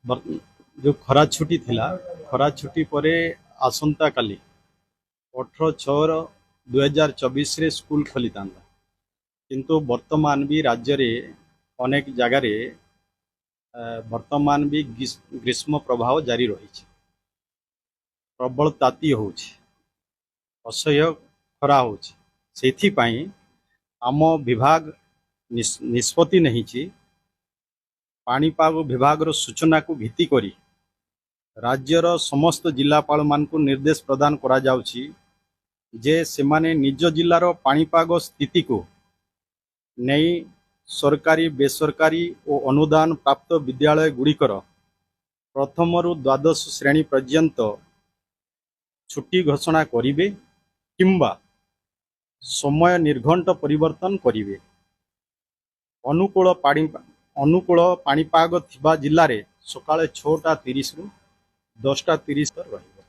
जो खरा छुट्टी थिला खरा छुट्टी परे आसंता काली 18/6/2024 रे स्कूल खोली तांदा किंतु वर्तमान भी राज्य रे अनेक जगार वर्तमान भी ग्रीष्म प्रभाव जारी रही प्रबल ताती हो असह्य खरा हो आम विभाग निष्पत्ति नहीं पाणीपाग विभाग सूचना को भित्ति करी राज्यर समस्त जिलापाल मान को निर्देश प्रदान करा जाउछि जे सेमाने निज जिलार पाणीपाग स्थिति को नहीं सरकारी बेसरकारी और अनुदान प्राप्त विद्यालय गुड़िकर प्रथम रु द्वादश श्रेणी पर्यंत छुट्टी घोषणा करिवे किंबा समय निर्घंट परिवर्तन करिवे। अनुकूल पाणीपाग थिबा जिल्ला रे सकाळे 6:30 रु 10:30 रहिबो।